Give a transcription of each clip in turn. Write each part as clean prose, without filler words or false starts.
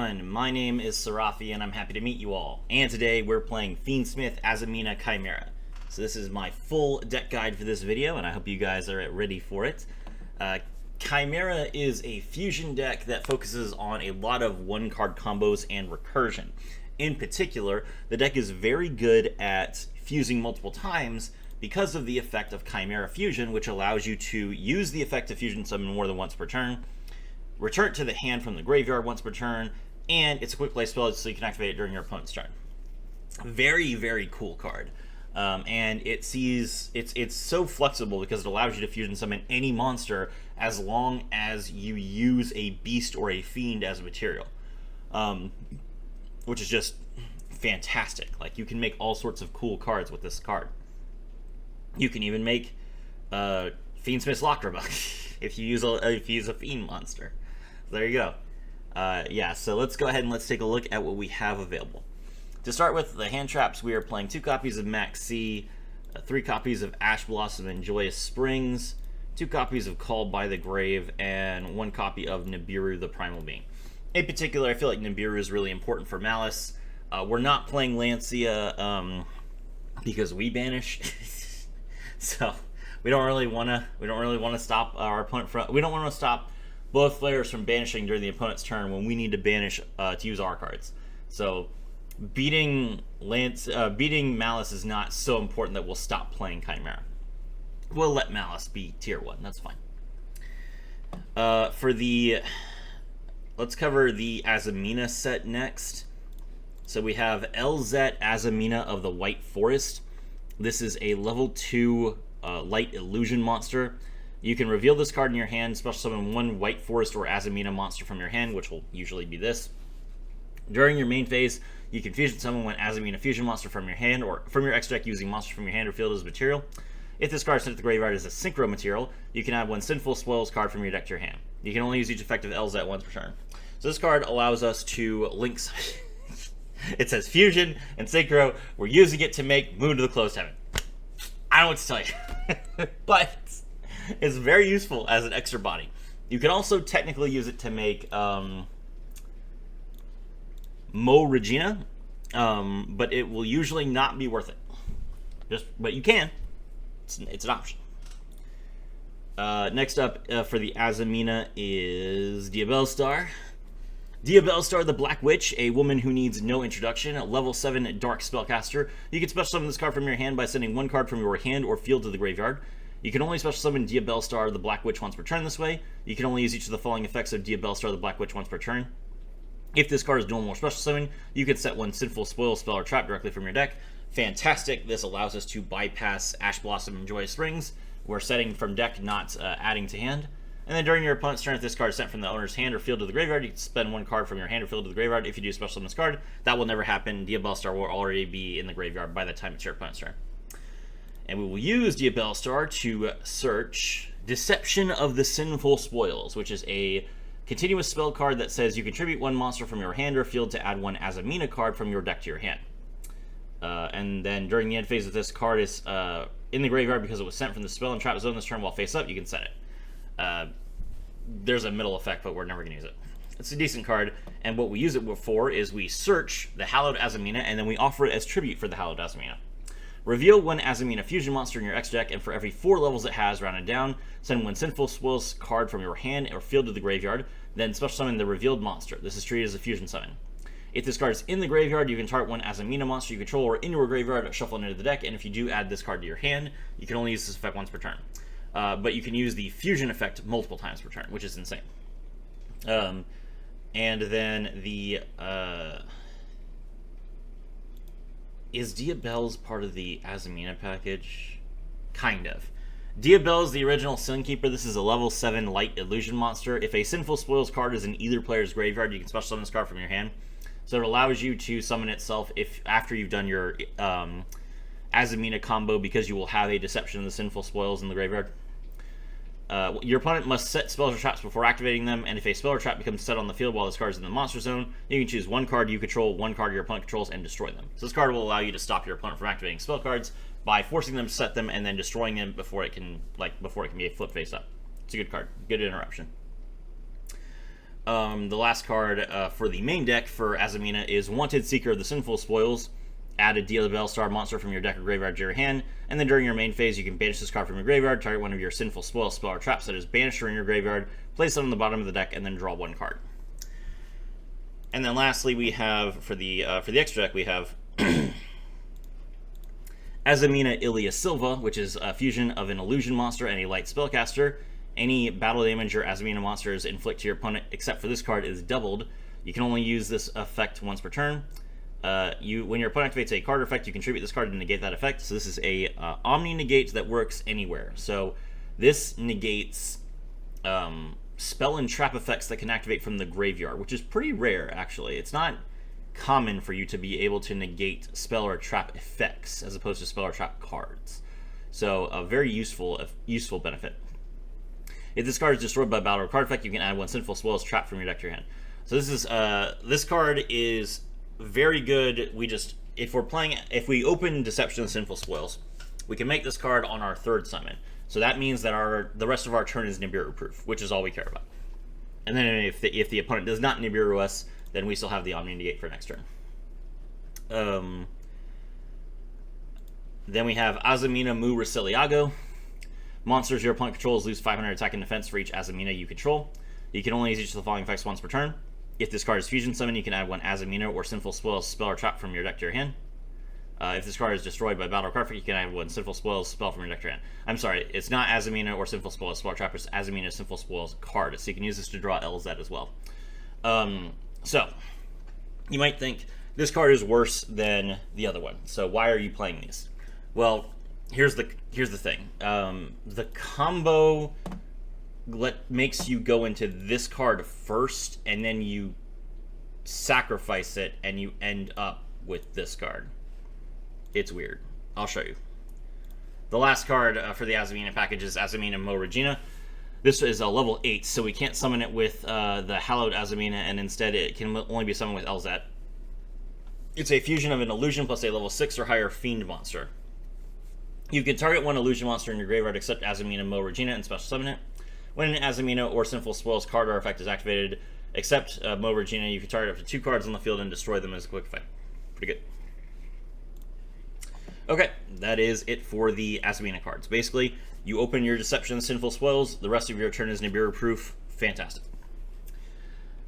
everyone, my name is Sarafi and I'm happy to meet you all. And today we're playing Fiendsmith Azamina Chimera. So this is my full deck guide for this video and I hope you guys are ready for it. Chimera is a fusion deck that focuses on a lot of one-card combos and recursion. In particular, the deck is very good at fusing multiple times because of the effect of Chimera Fusion, which allows you to use the effect of fusion summon more than once per turn, return it to the hand from the graveyard once per turn, and it's a quick play spell so you can activate it during your opponent's turn. Very, very cool card. And it's so flexible because it allows you to fusion summon any monster as long as you use a beast or a fiend as a material. Which is just fantastic. Like, you can make all sorts of cool cards with this card. You can even make Fiendsmith's Lockdrop if you use a fiend monster. There you go. Yeah, so let's go ahead and let's take a look at what we have available. To start with the hand traps, we are playing 2 copies of Max C, 3 copies of Ash Blossom and Joyous Springs, 2 copies of Called by the Grave, and 1 copy of Nibiru the Primal Being. In particular, I feel like Nibiru is really important for Malice. We're not playing Lancia because we banish, so we don't really want to stop our opponent from. We don't want to stop both players from banishing during the opponent's turn when we need to banish to use our cards. So beating Malice is not so important that we'll stop playing Chimera. We'll let Malice be tier 1. That's fine. Let's cover the Azamina set next. So we have LZ Azamina of the White Forest. This is a level 2 light illusion monster. You can reveal this card in your hand, special summon 1 White Forest or Azamina monster from your hand, which will usually be this. During your main phase, you can fusion summon 1 Azamina fusion monster from your hand or from your X deck using monster from your hand or field as material. If this card is sent to the graveyard as a synchro material, you can add 1 Sinful Spoils card from your deck to your hand. You can only use each effect of LZ once per turn. So this card allows us to link. It says fusion and synchro. We're using it to make Moon to the Closed Heaven. I don't know what to tell you, but it's very useful as an extra body. You can also technically use it to make Mo Regina, but it will usually not be worth it. But you can. It's an option. Next up for the Azamina is Diabellstar. Diabellstar the Black Witch, a woman who needs no introduction, a level 7 Dark Spellcaster. You can special summon this card from your hand by sending 1 card from your hand or field to the graveyard. You can only special summon Diabellstar the Black Witch once per turn this way. You can only use each of the following effects of Diabellstar the Black Witch once per turn. If this card is dual or special summon, you can set 1 Sinful Spoil spell or trap directly from your deck. Fantastic. This allows us to bypass Ash Blossom and Joyous Springs. We're setting from deck, not adding to hand. And then during your opponent's turn, if this card is sent from the owner's hand or field to the graveyard, you can spend 1 card from your hand or field to the graveyard. If you do special summon this card, that will never happen. Diabellstar will already be in the graveyard by the time it's your opponent's turn. And we will use Diabellstar to search Deception of the Sinful Spoils, which is a continuous spell card that says you contribute 1 monster from your hand or field to add 1 Azamina card from your deck to your hand. And then during the end phase, if this card is in the graveyard because it was sent from the spell and trap zone this turn while face up, you can set it. There's a middle effect, but we're never going to use it. It's a decent card, and what we use it for is we search the Hallowed Azamina, and then we offer it as tribute for the Hallowed Azamina. Reveal 1 Azamina fusion monster in your X deck, and for every 4 levels it has, rounded down, send 1 Sinful Spoils card from your hand or field to the graveyard, then special summon the revealed monster. This is treated as a fusion summon. If this card is in the graveyard, you can target 1 Azamina monster you control or in your graveyard, shuffle it into the deck, and if you do add this card to your hand, you can only use this effect once per turn. But you can use the fusion effect multiple times per turn, which is insane. And then the... is Diabell's part of the Azamina package? Kind of. Diabell is the original Sin Keeper. This is a level 7 light illusion monster. If a Sinful Spoils card is in either player's graveyard, you can special summon this card from your hand. So it allows you to summon itself after you've done your Azamina combo, because you will have a Deception of the Sinful Spoils in the graveyard. Your opponent must set spells or traps before activating them, and if a spell or trap becomes set on the field while this card is in the monster zone, you can choose 1 card you control, 1 card your opponent controls, and destroy them. So this card will allow you to stop your opponent from activating spell cards by forcing them to set them and then destroying them before it can be flipped face up. It's a good card. Good interruption. The last card for the main deck for Azamina is Wanted Seeker of the Sinful Spoils. Add a Diabellstar monster from your deck or graveyard to your hand, and then during your main phase, you can banish this card from your graveyard, target one of your Sinful Spoils spell or traps that is banished or in your graveyard, place it on the bottom of the deck, and then draw one card. And then lastly, we have for the extra deck, we have Azamina Ilia Silva, which is a fusion of an illusion monster and a light spellcaster. Any battle damage your Azamina monsters inflict to your opponent, except for this card, is doubled. You can only use this effect once per turn. When your opponent activates a card effect, you contribute this card to negate that effect. So this is a Omni Negate that works anywhere. So this negates spell and trap effects that can activate from the graveyard, which is pretty rare, actually. It's not common for you to be able to negate spell or trap effects as opposed to spell or trap cards. So a very useful benefit. If this card is destroyed by battle or card effect, you can add one Sinful Spoils trap from your deck to your hand. So this is this card is very good. If we open Deception and Sinful Spoils, we can make this card on our third summon. So that means that the rest of our turn is Nibiru proof, which is all we care about. And then if the opponent does not Nibiru us, then we still have the Omni Negate for next turn. Then we have Azamina Mu Rasiliago. Monsters your opponent controls lose 500 attack and defense for each Azamina you control. You can only use each of the following effects once per turn. If this card is Fusion Summon, you can add one Azamina or Sinful Spoils spell or trap from your deck to your hand. If this card is destroyed by battle or card effect, you can add one Sinful Spoils spell from your deck to your hand. I'm sorry, it's not Azamina or Sinful Spoils spell or trap, it's Azamina Sinful Spoils card. So you can use this to draw LZ as well. So, you might think, this card is worse than the other one, so why are you playing these? Well, here's the thing. The combo makes you go into this card first, and then you sacrifice it, and you end up with this card. It's weird. I'll show you. The last card for the Azamina package is Azamina Mo Regina. This is a level 8, so we can't summon it with the Hallowed Azamina, and instead it can only be summoned with LZ. It's a fusion of an illusion plus a level 6 or higher fiend monster. You can target one illusion monster in your graveyard except Azamina Mo Regina and special summon it. When an Azamina or Sinful Spoils card or effect is activated, except Mo Regina, you can target up to 2 cards on the field and destroy them as a quick effect. Pretty good. Okay, that is it for the Azamina cards. Basically, you open your Deception Sinful Spoils, the rest of your turn is Nibiru proof. Fantastic.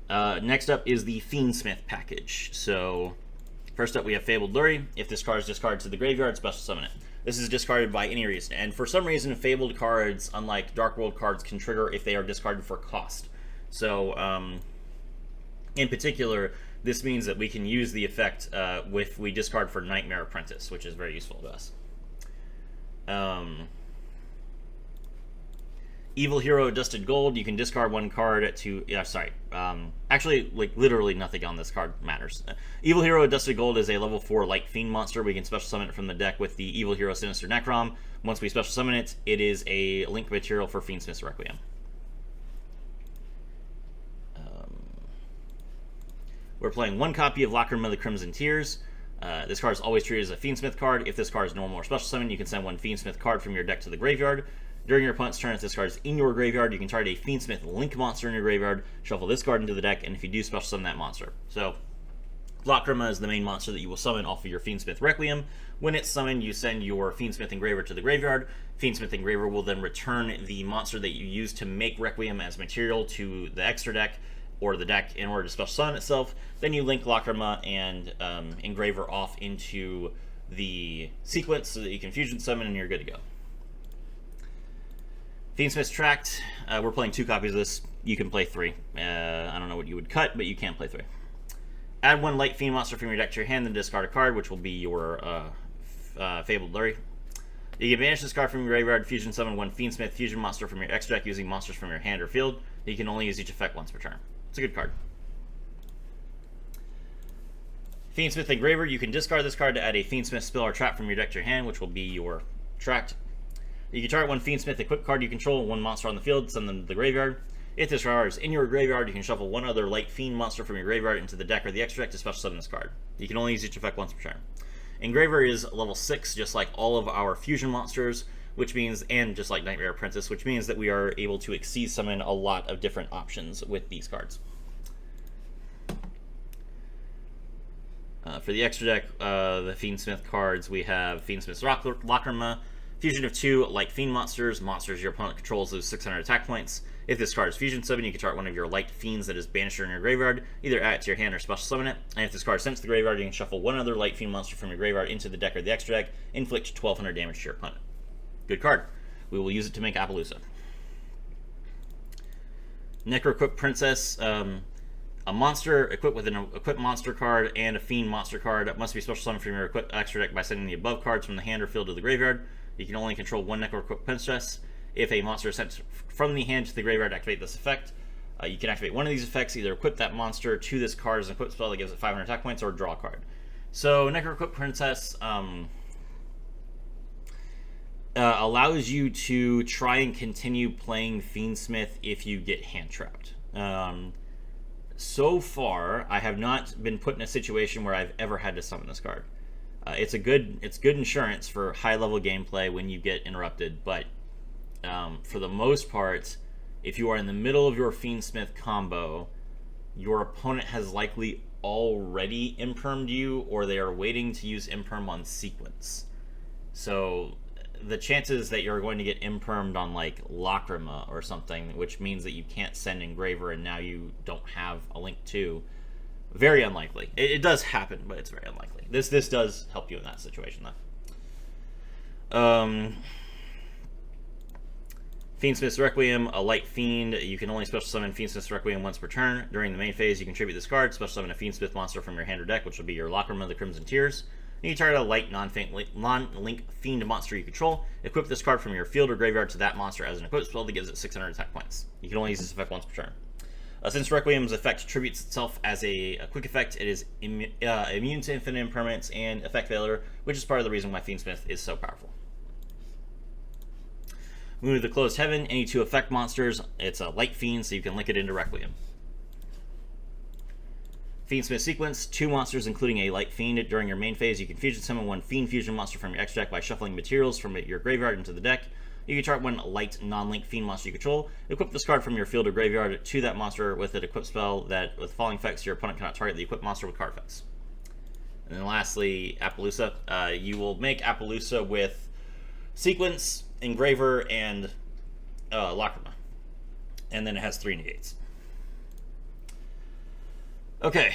Next up is the Fiendsmith package. So, first up we have Fabled Lure. If this card is discarded to the graveyard, special summon it. This is discarded by any reason, and for some reason, Fabled cards, unlike Dark World cards, can trigger if they are discarded for cost. So, in particular, this means that we can use the effect if we discard for Nightmare Apprentice, which is very useful to us. Evil Hero Dusted Gold, you can discard one card to... actually, like, literally nothing on this card matters. Evil Hero Dusted Gold is a level 4 Light Fiend monster. We can special summon it from the deck with the Evil Hero Sinister Necrom. Once we special summon it, it is a link material for Fiendsmith's Requiem. We're playing one copy of Lacrima of the Crimson Tears. This card is always treated as a Fiendsmith card. If this card is normal or special summon, you can send one Fiendsmith card from your deck to the graveyard. During your opponent's turn, if this card is in your graveyard, you can target a Fiendsmith Link monster in your graveyard, shuffle this card into the deck, and if you do, special summon that monster. So, Lacrima is the main monster that you will summon off of your Fiendsmith Requiem. When it's summoned, you send your Fiendsmith Engraver to the graveyard. Fiendsmith Engraver will then return the monster that you used to make Requiem as material to the extra deck, or the deck, in order to special summon itself. Then you link Lacrima and Engraver off into the sequence so that you can fusion summon and you're good to go. Fiendsmith's Tract, we're playing 2 copies of this. You can play 3. I don't know what you would cut, but you can play 3. Add one Light Fiend monster from your deck to your hand, then discard a card, which will be your Fabled Lure. You can banish this card from your graveyard, fusion summon one Fiendsmith fusion monster from your extra deck using monsters from your hand or field. You can only use each effect once per turn. It's a good card. Fiendsmith Engraver, you can discard this card to add a Fiendsmith spell or trap from your deck to your hand, which will be your Tract. You can target one Fiendsmith equipped card you control, one monster on the field, send them to the graveyard. If this card is in your graveyard, you can shuffle one other Light Fiend monster from your graveyard into the deck or the extra deck to special summon this card. You can only use each effect once per turn. Engraver is level 6, just like all of our fusion monsters, which means, and just like Nightmare Apprentice, which means that we are able to exceed summon a lot of different options with these cards. For the extra deck, the Fiendsmith cards, we have Fiendsmith's Lacrima, fusion of 2 light fiend monsters. Monsters your opponent controls lose 600 attack points. If this card is fusion summon, you can target one of your light fiends that is banished in your graveyard, either add it to your hand or special summon it. And if this card is sent to the graveyard, you can shuffle one other light fiend monster from your graveyard into the deck or the extra deck, inflict 1200 damage to your opponent. Good card. We will use it to make Appaloosa. Necroequip Princess, a monster equipped with an equipped monster card and a fiend monster card must be special summoned from your equipped extra deck by sending the above cards from the hand or field to the graveyard. You can only control one Necroequip Princess. If a monster is sent from the hand to the graveyard, activate this effect. You can activate one of these effects, either equip that monster to this card as an equipped spell that gives it 500 attack points, or draw a card. So Necroequip Princess allows you to try and continue playing Fiendsmith if you get hand trapped. So far, I have not been put in a situation where I've ever had to summon this card. It's good insurance for high level gameplay when you get interrupted, but for the most part, if you are in the middle of your Fiendsmith combo, your opponent has likely already impermed you, or they are waiting to use imperm on sequence. So the chances that you're going to get impermed on like Lacrima or something, which means that you can't send Engraver and now you don't have a link to, very unlikely. It does happen, but it's very unlikely. This does help you in that situation though. Fiendsmith's Requiem, a light fiend. You can only special summon Fiendsmith's Requiem once per turn. During the main phase, you can tribute this card, special summon a Fiendsmith monster from your hand or deck, which will be your Lacrima, the Crimson Tears. And you target a light non-link fiend monster you control. Equip this card from your field or graveyard to that monster as an equipped spell that gives it 600 attack points. You can only use this effect once per turn. Since Requiem's effect tributes itself as a quick effect, it is immune to infinite impermanence and effect failure, which is part of the reason why Fiendsmith is so powerful. Moving to the Closed Heaven, any 2 effect monsters, it's a light fiend, so you can link it into Requiem. Fiendsmith Sequence, 2 monsters including a light fiend. During your main phase, you can fusion summon 1 fiend fusion monster from your extra deck by shuffling materials from your graveyard into the deck. You can target 1 light non-link fiend monster you control. Equip this card from your field or graveyard to that monster with an equipped spell that, with following effects, your opponent cannot target the equipped monster with card effects. And then lastly, Appaloosa. You will make Appaloosa with Sequence, Engraver, and Lacrima. And then it has 3 negates. Okay,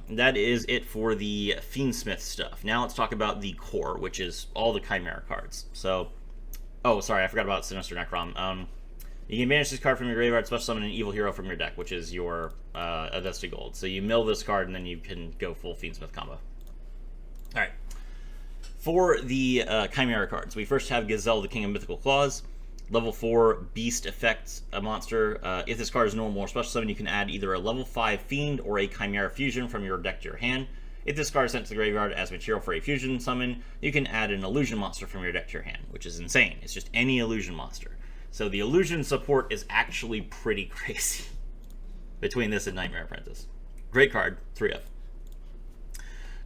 that is it for the Fiendsmith stuff. Now let's talk about the core, which is all the Chimera cards. So, oh, sorry, I forgot about Sinister Necrom. You can banish this card from your graveyard, special summon an evil hero from your deck, which is your Adesti Gold. So you mill this card, and then you can go full Fiendsmith combo. Alright. For the Chimera cards, we first have Gazelle, the King of Mythical Claws. Level 4 Beast effect, a monster. If this card is normal or special summon, you can add either a level 5 Fiend or a Chimera Fusion from your deck to your hand. If this card is sent to the graveyard as material for a Fusion summon, you can add an Illusion monster from your deck to your hand, which is insane. It's just any Illusion monster. So the Illusion support is actually pretty crazy between this and Nightmare Apprentice. Great card, 3F.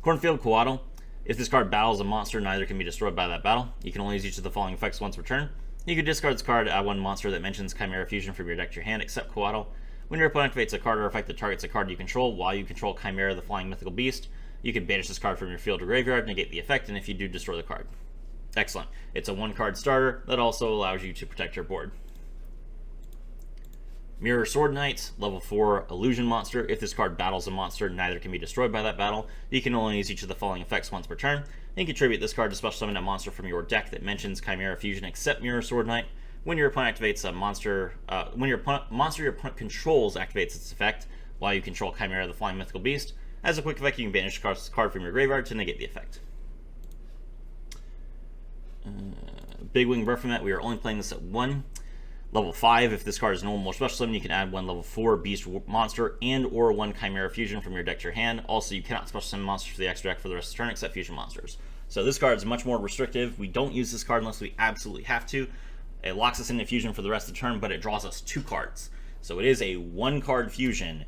Cornfield Coatl. If this card battles a monster, neither can be destroyed by that battle. You can only use each of the following effects once per turn. You can discard this card, add 1 monster that mentions Chimera Fusion from your deck to your hand, except Coatl. When your opponent activates a card or effect that targets a card you control while you control Chimera, the flying mythical beast, you can banish this card from your field or graveyard, negate the effect, and if you do, destroy the card. Excellent. It's a 1-card starter that also allows you to protect your board. Mirror Sword Knight, level 4 Illusion monster. If this card battles a monster, neither can be destroyed by that battle. You can only use each of the following effects once per turn. And you can tribute this card to special summon a monster from your deck that mentions Chimera Fusion except Mirror Sword Knight. When your opponent activates a monster, monster your opponent controls activates its effect while you control Chimera, the flying mythical beast. As a quick effect, you can banish this card from your graveyard to negate the effect. Big Wing Baphomet, we are only playing this at 1. Level 5, if this card is normal or special summon, you can add 1 level 4 beast monster and or 1 Chimera Fusion from your deck to your hand. Also, you cannot special summon monsters for the extra deck for the rest of the turn except fusion monsters. So this card is much more restrictive. We don't use this card unless we absolutely have to. It locks us into fusion for the rest of the turn, but it draws us 2 cards. So it is a 1-card fusion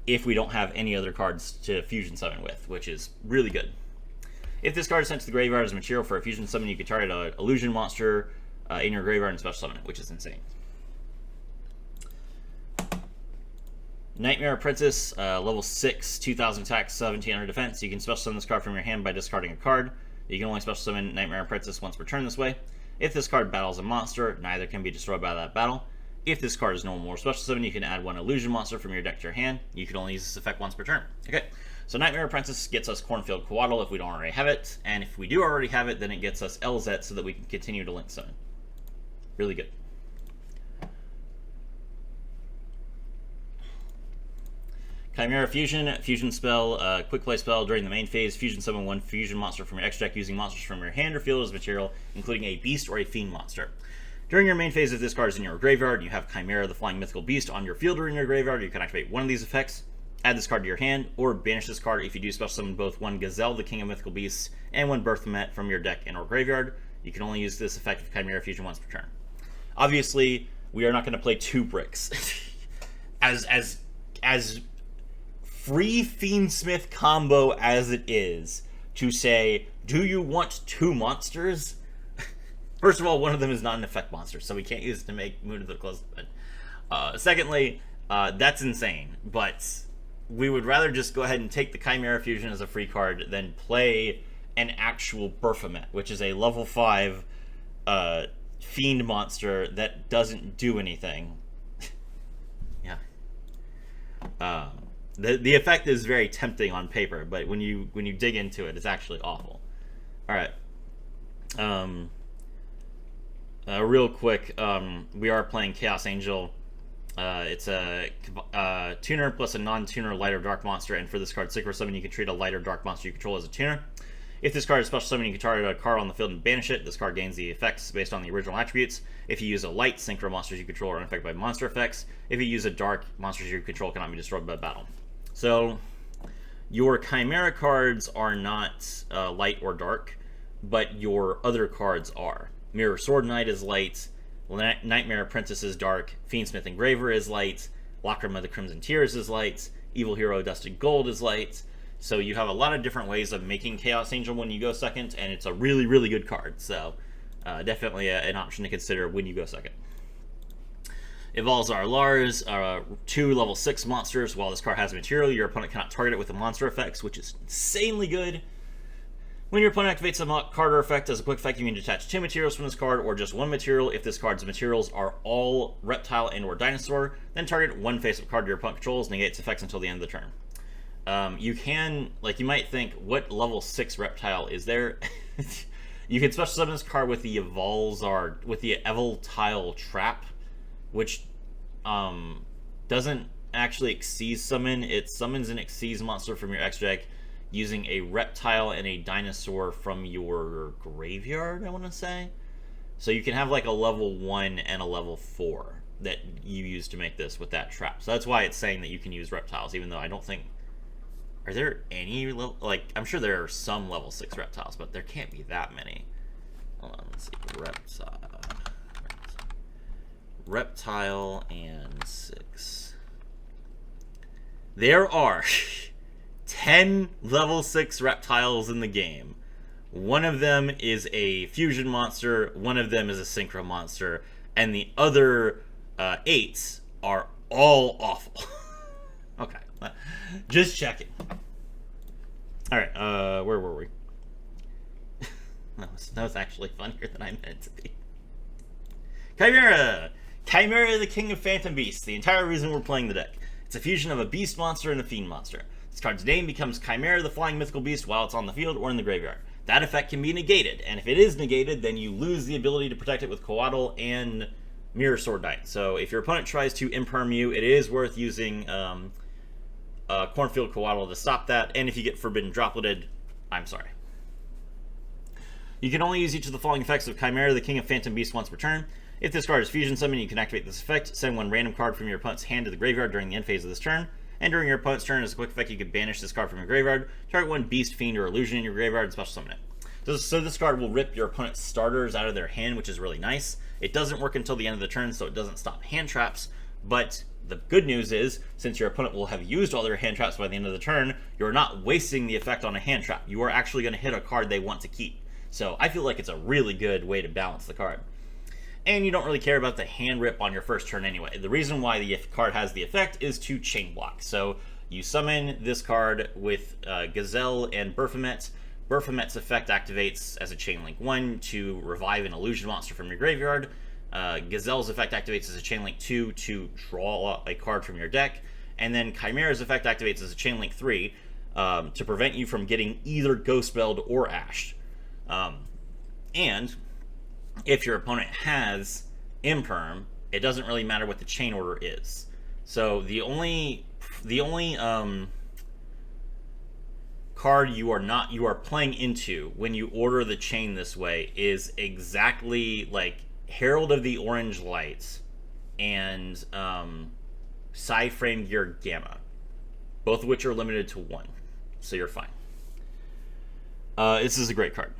if we don't have any other cards to fusion summon with, which is really good. If this card is sent to the graveyard as material for a fusion summon, you can target an illusion monster in your graveyard and special summon it, which is insane. Nightmare Apprentice, level 6, 2000 attack, 1700 defense. You can special summon this card from your hand by discarding a card. You can only special summon Nightmare Apprentice once per turn this way. If this card battles a monster, neither can be destroyed by that battle. If this card is no more special summon, you can add one illusion monster from your deck to your hand. You can only use this effect once per turn. Okay, so Nightmare Apprentice gets us Cornfield Coatl if we don't already have it, and if we do already have it, then it gets us LZ so that we can continue to link summon. Really good. Chimera fusion spell, quick play spell. During the main phase, fusion summon one fusion monster from your extra deck using monsters from your hand or field as material, including a beast or a fiend monster. During your main phase, if this card is in your graveyard, you have Chimera, the flying mythical beast, on your field or in your graveyard, you can activate one of these effects, add this card to your hand, or banish this card if you do special summon both one Gazelle, the king of mythical beasts, and one Berthomet from your deck and or graveyard. You can only use this effect of Chimera fusion once per turn. Obviously, we are not going to play 2 bricks. as free Fiendsmith combo as it is, to say, do you want 2 monsters? First of all, one of them is not an effect monster, so we can't use it to make Moon of the Close Event. Secondly, that's insane, but we would rather just go ahead and take the Chimera Fusion as a free card than play an actual Berthomet, which is a level 5 fiend monster that doesn't do anything. Yeah. The effect is very tempting on paper, but when you dig into it, it's actually awful. All right. Real quick, we are playing Chaos Angel. It's a tuner plus a non-tuner light or dark monster, and for this card, Synchro Summon, you can treat a light or dark monster you control as a tuner. If this card is special summon, you can target a card on the field and banish it. This card gains the effects based on the original attributes. If you use a light, Synchro monsters you control are unaffected by monster effects. If you use a dark, monsters you control cannot be destroyed by battle. So, your Chimera cards are not light or dark, but your other cards are. Mirror Sword Knight is light, Nightmare Apprentice is dark, Fiendsmith Engraver is light, Lacrima the Crimson Tears is light, Evil Hero Dusted Gold is light. So you have a lot of different ways of making Chaos Angel when you go second, and it's a really, really good card. So definitely an option to consider when you go second. Evolves Lars, 2 level 6 monsters. While this card has material, your opponent cannot target it with the monster effects, which is insanely good. When your opponent activates a card or effect as a quick effect, you can detach 2 materials from this card, or just 1 material. If this card's materials are all reptile and or dinosaur, then target 1 face-up card your opponent controls, negate its effects until the end of the turn. You can, you might think, what level 6 reptile is there? You can special summon this card with the Evoltile Trap, which doesn't actually Xyz summon. It summons an Xyz monster from your extra deck using a reptile and a dinosaur from your graveyard, I want to say. So you can have like a level 1 and a level 4 that you use to make this with that trap. So that's why it's saying that you can use reptiles, even though I don't think... Are there any... I'm sure there are some level 6 reptiles, but there can't be that many. Hold on, let's see. Reptile and 6. There are 10 level 6 reptiles in the game. One of them is a fusion monster, one of them is a synchro monster, and the other 8 are all awful. Okay, just checking. Alright, where were we? That was actually funnier than I meant to be. Chimera! Chimera, the king of phantom beasts, the entire reason we're playing the deck. It's a fusion of a beast monster and a fiend monster. This card's name becomes Chimera, the flying mythical beast, while it's on the field or in the graveyard. That effect can be negated, and if it is negated, then you lose the ability to protect it with Coatl and Mirror Sword Knight. So if your opponent tries to imperm you, it is worth using Cornfield Coatl to stop that, and if you get Forbidden Dropleted, I'm sorry. You can only use each of the following effects of Chimera, the king of phantom beasts, once per turn. If this card is fusion summoned, you can activate this effect. Send 1 random card from your opponent's hand to the graveyard during the end phase of this turn. And during your opponent's turn, as a quick effect, you can banish this card from your graveyard, target 1 beast, fiend, or illusion in your graveyard, and special summon it. So this card will rip your opponent's starters out of their hand, which is really nice. It doesn't work until the end of the turn, so it doesn't stop hand traps. But the good news is, since your opponent will have used all their hand traps by the end of the turn, you're not wasting the effect on a hand trap. You are actually going to hit a card they want to keep. So I feel like it's a really good way to balance the card. and you don't really care about the hand rip on your first turn anyway. The reason why the card has the effect is to chain block. So you summon this card with Gazelle and Baphomet. Baphomet's effect activates as a chain link 1 to revive an illusion monster from your graveyard. Gazelle's effect activates as a chain link 2 to draw a card from your deck. And then Chimera's effect activates as a chain link 3 to prevent you from getting either Ghostbelled or Ashed. And if your opponent has Imperm, it doesn't really matter what the chain order is. So the only card you are playing into when you order the chain this way is exactly like Herald of the Orange Lights and Psy-Frame Gear Gamma, both of which are limited to 1, so you're fine. This is a great card.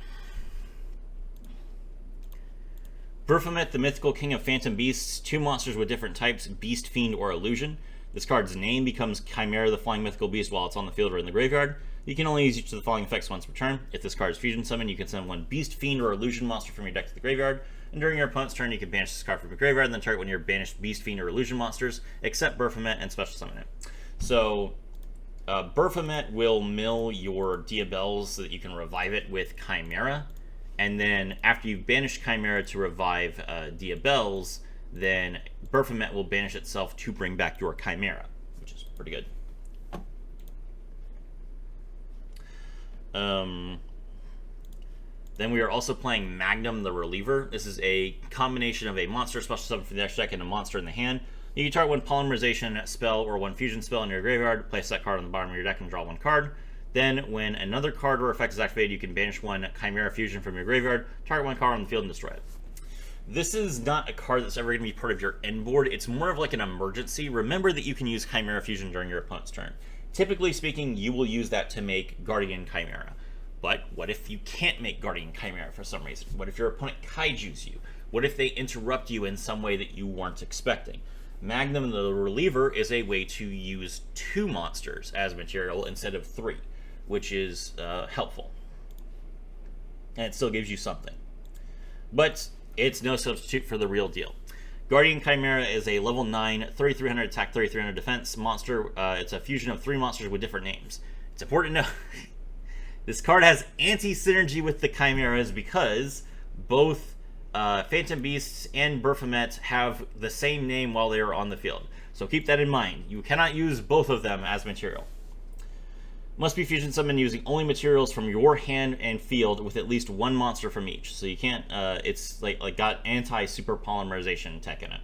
Baphomet, the mythical king of phantom beasts, 2 monsters with different types, beast, fiend, or illusion. This card's name becomes Chimera, the flying mythical beast, while it's on the field or in the graveyard. You can only use each of the following effects once per turn. If this card is fusion summoned, you can send 1 beast, fiend, or illusion monster from your deck to the graveyard. And during your opponent's turn, you can banish this card from your graveyard, and then target one of your banished beast, fiend, or illusion monsters, except Baphomet, and special summon it. So, Baphomet will mill your Diabels so that you can revive it with Chimera. And then after you've banished Chimera to revive Diabels, then Baphomet will banish itself to bring back your Chimera, which is pretty good. Then we are also playing Magnum the Reliever. This is a combination of a monster special summon from the extra deck and a monster in the hand. You can target 1 polymerization spell or 1 fusion spell in your graveyard, place that card on the bottom of your deck and draw 1 card. Then, when another card or effect is activated, you can banish 1 Chimera Fusion from your graveyard, target 1 card on the field, and destroy it. This is not a card that's ever going to be part of your end board. It's more of like an emergency. Remember that you can use Chimera Fusion during your opponent's turn. Typically speaking, you will use that to make Guardian Chimera. But what if you can't make Guardian Chimera for some reason? What if your opponent kaijus you? What if they interrupt you in some way that you weren't expecting? Magnum the Reliever is a way to use 2 monsters as material instead of 3, which is helpful. And it still gives you something. But it's no substitute for the real deal. Guardian Chimera is a level 9, 3300 attack, 3300 defense monster. It's a fusion of 3 monsters with different names. It's important to know this card has anti-synergy with the Chimeras because both Phantom Beasts and Baphomet have the same name while they are on the field. So keep that in mind. You cannot use both of them as material. Must be fusion summoned using only materials from your hand and field with at least 1 monster from each. So you can't, it's like got anti-super polymerization tech in it.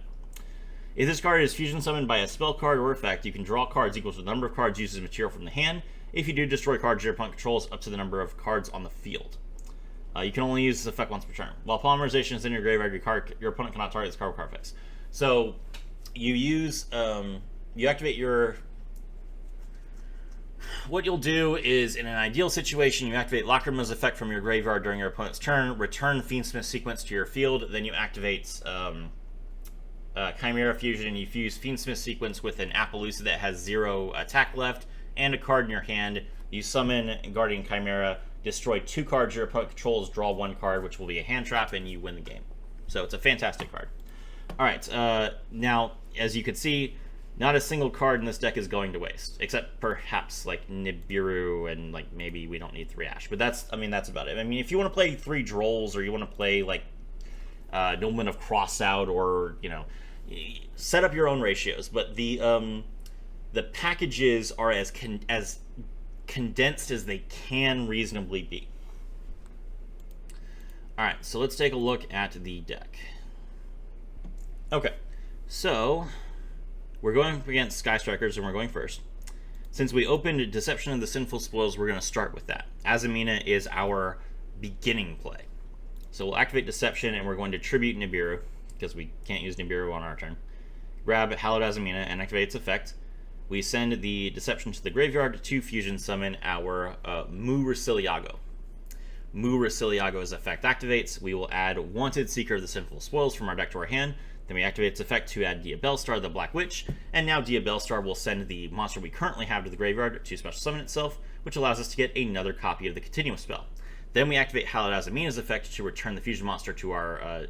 If this card is fusion summoned by a spell card or effect, you can draw cards equal to the number of cards used as material from the hand. If you do, destroy cards your opponent controls up to the number of cards on the field. You can only use this effect once per turn. While polymerization is in your graveyard, your opponent cannot target this card with card effects. So you use, you activate your... What you'll do is, in an ideal situation, you activate Lacrima's effect from your graveyard during your opponent's turn, return Fiendsmith sequence to your field, then you activate Chimera Fusion, and you fuse Fiendsmith sequence with an Appaloosa that has 0 attack left, and a card in your hand. You summon Guardian Chimera, destroy 2 cards your opponent controls, draw 1 card, which will be a hand trap, and you win the game. So it's a fantastic card. Alright, now, as you can see, not a single card in this deck is going to waste, except perhaps like Nibiru and like maybe we don't need 3 Ash. But that's about it. I mean, if you want to play 3 Drolls or you want to play like Nobleman of Crossout or, you know, set up your own ratios. But the packages are as condensed as they can reasonably be. All right, so let's take a look at the deck. Okay, so we're going up against Sky Strikers, and we're going first. Since we opened Deception of the Sinful Spoils, we're going to start with that. Azamina is our beginning play. So we'll activate Deception, and we're going to tribute Nibiru, because we can't use Nibiru on our turn. Grab Hallowed Azamina and activate its effect. We send the Deception to the graveyard to fusion summon our Mu Rasiliago. Mu Rasiliago's effect activates. We will add Wanted Seeker of the Sinful Spoils from our deck to our hand. Then we activate its effect to add Diabellstar, the Black Witch, and now Diabellstar will send the monster we currently have to the graveyard to special summon itself, which allows us to get another copy of the Continuous spell. Then we activate Hallowed Azamina's effect to return the fusion monster to our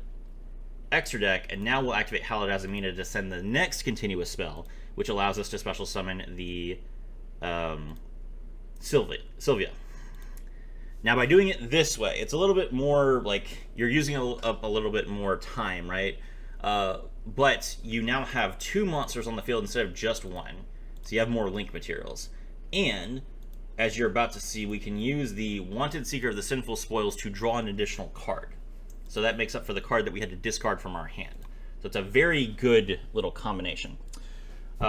extra deck, and now we'll activate Hallowed Azamina to send the next continuous spell, which allows us to special summon the Sylvia. Now, by doing it this way, it's a little bit more like you're using up a little bit more time, right? But you now have 2 monsters on the field instead of just 1, so you have more link materials. And as you're about to see, we can use the Wanted Seeker of the Sinful Spoils to draw an additional card. So that makes up for the card that we had to discard from our hand. So it's a very good little combination.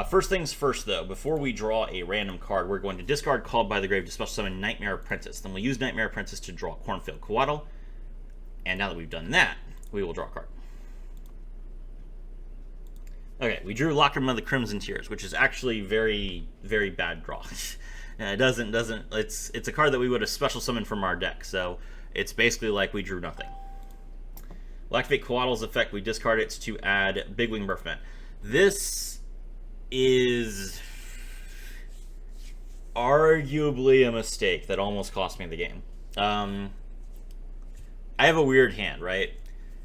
First things first, though, before we draw a random card, we're going to discard Called by the Grave to special summon Nightmare Apprentice. Then we'll use Nightmare Apprentice to draw Cornfield Coatl. And now that we've done that, we will draw a card. Okay, we drew Lacrima the Crimson Tears, which is actually very, very bad draw. It's a card that we would have special summoned from our deck, so it's basically like we drew nothing. We'll activate Coatl's effect. We discard it to add Big Wing Burfman. This is arguably a mistake that almost cost me the game. I have a weird hand, right?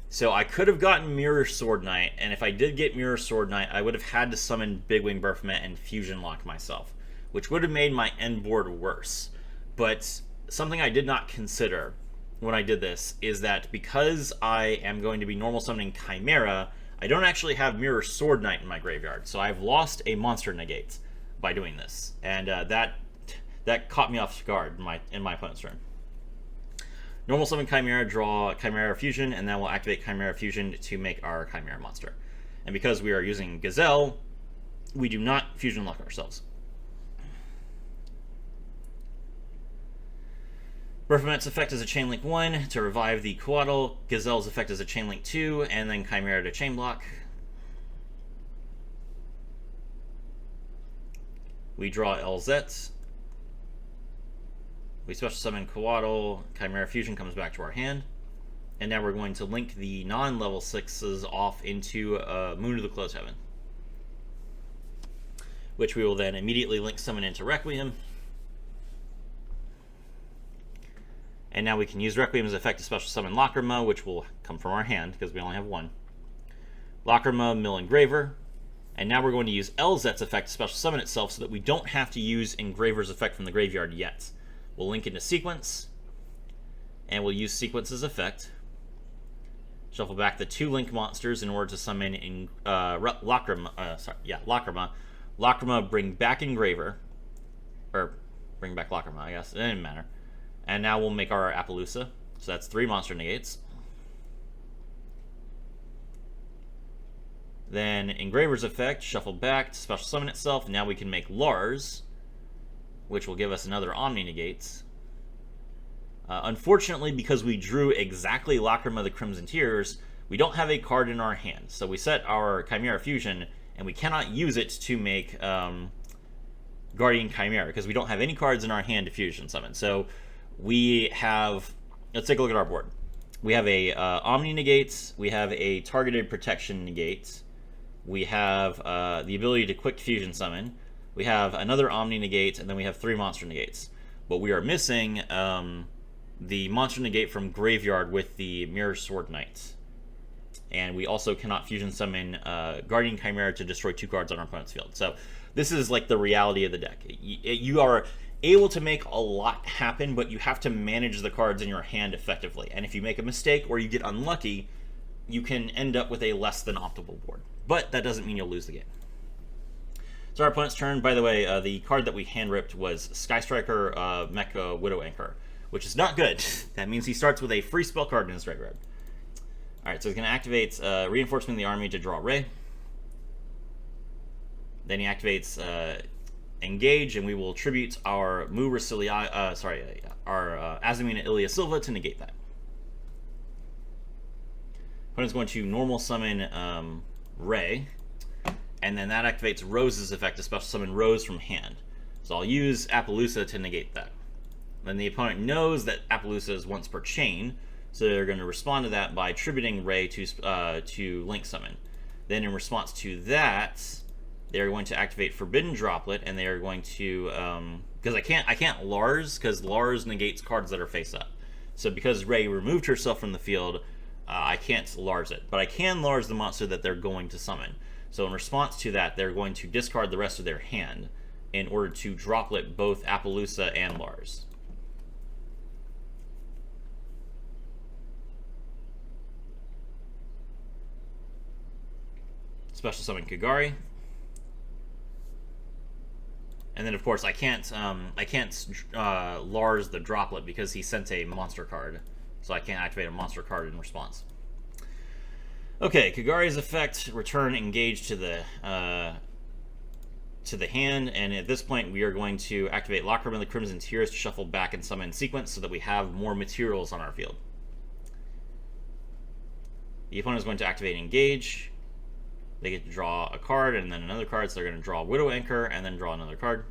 So I could have gotten Mirror Sword Knight, and if I did get Mirror Sword Knight, I would have had to summon Big Wing Burfman and Fusion Lock myself, which would have made my end board worse. But something I did not consider when I did this is that because I am going to be normal summoning Chimera, I don't actually have Mirror Sword Knight in my graveyard, so I've lost a monster negate by doing this, and that caught me off guard in my opponent's turn. Normal summon Chimera, draw Chimera Fusion, and then we'll activate Chimera Fusion to make our Chimera monster. And because we are using Gazelle, we do not Fusion Lock ourselves. Burfman's effect is a Chain Link 1 to revive the Coatl. Gazelle's effect is a Chain Link 2, and then Chimera to Chain Block. We draw Elzet. We special summon Coatl. Chimera Fusion comes back to our hand. And now we're going to link the non-level 6s off into Moon of the Closed Heaven, which we will then immediately link summon into Requiem. And now we can use Requiem's effect to special summon Lacrima, which will come from our hand because we only have 1. Lacrima, Mill Engraver. And now we're going to use Elzet's effect to special summon itself so that we don't have to use Engraver's effect from the graveyard yet. We'll link into Sequence, and we'll use Sequence's effect. Shuffle back the 2 link monsters in order to summon Lacrima. Lacrima. Lacrima, bring back Engraver. Or bring back Lacrima, I guess. It didn't matter. And now we'll make our Appaloosa. So that's 3 monster negates. Then Engraver's effect, shuffle back to special summon itself. Now we can make Lars, which will give us another Omni negates. Unfortunately, because we drew exactly Lacrima the Crimson Tears, we don't have a card in our hand. So we set our Chimera Fusion, and we cannot use it to make Guardian Chimera, because we don't have any cards in our hand to Fusion Summon. So we have, let's take a look at our board. We have a Omni negates, we have a Targeted Protection negate, we have the ability to quick Fusion Summon, we have another Omni negate, and then we have 3 monster negates. But we are missing the monster negate from Graveyard with the Mirror Sword Knight. And we also cannot Fusion Summon Guardian Chimera to destroy 2 cards on our opponent's field. So this is like the reality of the deck. You are able to make a lot happen, but you have to manage the cards in your hand effectively. And if you make a mistake or you get unlucky, you can end up with a less than optimal board. But that doesn't mean you'll lose the game. So our opponent's turn. By the way, the card that we hand ripped was Sky Striker Mecha Widow Anchor, which is not good. That means he starts with a free spell card in his graveyard. Alright, so he's going to activate Reinforcement of the Army to draw Ray. Then he activates Engage, and we will tribute our Azamina Ilia Silva to negate that. Opponent's going to normal summon Ray, and then that activates Rose's effect to special summon Rose from hand. So I'll use Appaloosa to negate that. Then the opponent knows that Appaloosa is once per chain, so they're going to respond to that by tributing Ray to link summon. Then in response to that, they're going to activate Forbidden Droplet, and they are going to because I can't Lars, because Lars negates cards that are face up. So because Ray removed herself from the field, I can't Lars it, but I can Lars the monster that they're going to summon. So in response to that, they're going to discard the rest of their hand in order to droplet both Appaloosa and Lars. Special summon Kagari. And then, of course, I can't Lars the droplet because he sent a monster card. So I can't activate a monster card in response. Okay, Kagari's effect, return engage to the hand, and at this point we are going to activate Lockroom of the Crimson Tears to shuffle back and summon in sequence so that we have more materials on our field. The opponent is going to activate engage. They get to draw a card and then another card, so they're going to draw Widow Anchor and then draw another card.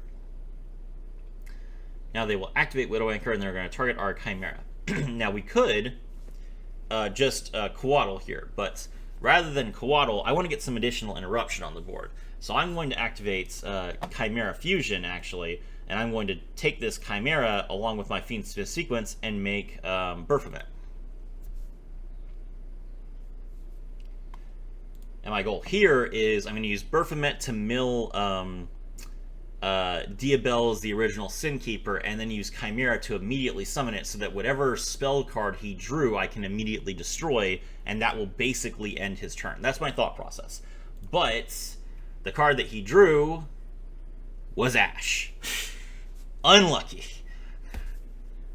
Now they will activate Widow Anchor and they're going to target our Chimera. Now we could just Coatl here, but rather than Coatl, I want to get some additional interruption on the board. So I'm going to activate Chimera Fusion, actually, and I'm going to take this Chimera along with my Fiendsmith sequence and make Baphomet. And my goal here is I'm going to use Baphomet to mill Diabell's the original Sin Keeper, and then use Chimera to immediately summon it so that whatever spell card he drew I can immediately destroy, and that will basically end his turn. That's my thought process. But the card that he drew was Ash. Unlucky.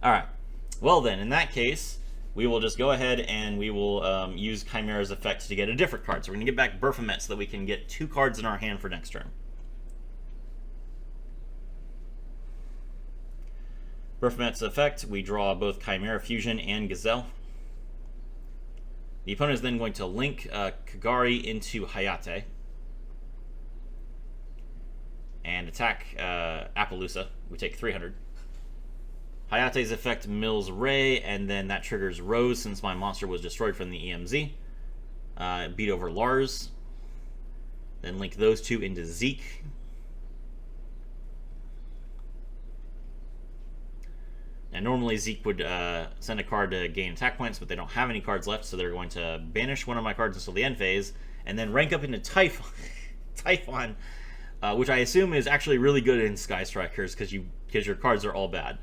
Alright. Well then, in that case, we will just go ahead and we will use Chimera's effect to get a different card. So we're going to get back Baphomet so that we can get 2 cards in our hand for next turn. Baphomet's effect, we draw both Chimera Fusion and Gazelle. The opponent is then going to link Kagari into Hayate and attack Appaloosa. We take 300. Hayate's effect mills Ray, and then that triggers Rose since my monster was destroyed from the EMZ. Beat over Lars. Then link those 2 into Zeke. And normally Zeke would send a card to gain attack points, but they don't have any cards left, so they're going to banish one of my cards until the end phase, and then rank up into Typhon, which I assume is actually really good in Sky Strikers because your cards are all bad.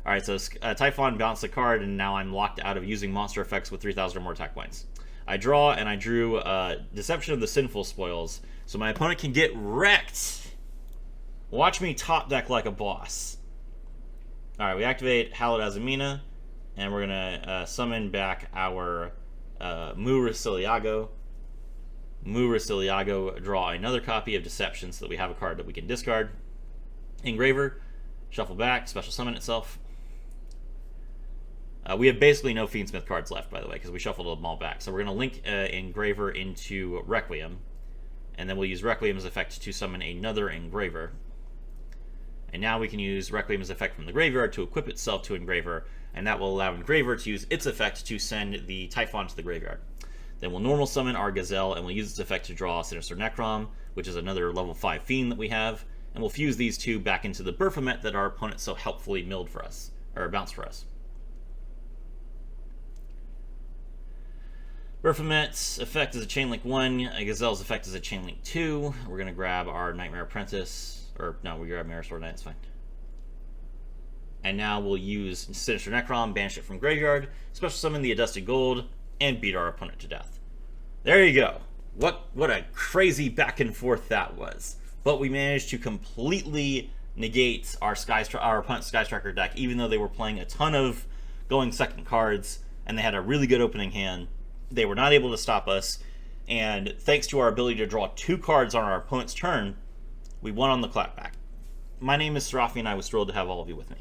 Alright, so Typhon bounced a card, and now I'm locked out of using monster effects with 3,000 or more attack points. I draw, and I drew Deception of the Sinful Spoils, so my opponent can get wrecked. Watch me top deck like a boss. Alright, we activate Hallowed Azamina, and we're going to summon back our Mu Riciliago. Mu Riciliago, draw another copy of Deception so that we have a card that we can discard. Engraver, shuffle back, special summon itself. We have basically no Fiendsmith cards left, by the way, because we shuffled them all back. So we're going to link Engraver into Requiem, and then we'll use Requiem's effect to summon another Engraver. And now we can use Requiem's effect from the graveyard to equip itself to Engraver, and that will allow Engraver to use its effect to send the Typhon to the graveyard. Then we'll normal summon our Gazelle, and we'll use its effect to draw Sinister Necrom, which is another level 5 Fiend that we have, and we'll fuse these 2 back into the Baphomet that our opponent so helpfully milled for us, or bounced for us. Baphomet's effect is a Chainlink 1, Gazelle's effect is a Chainlink 2. We're going to grab our Nightmare Apprentice. Or, no, we grab Mirror Sword Knight, it's fine. And now we'll use Sinister Necrom, banish it from graveyard, special summon the Adusted Gold, and beat our opponent to death. There you go. What a crazy back and forth that was. But we managed to completely negate our opponent's Sky Striker deck, even though they were playing a ton of going second cards, and they had a really good opening hand. They were not able to stop us, and thanks to our ability to draw 2 cards on our opponent's turn, we won on the clapback. My name is Serafi, and I was thrilled to have all of you with me.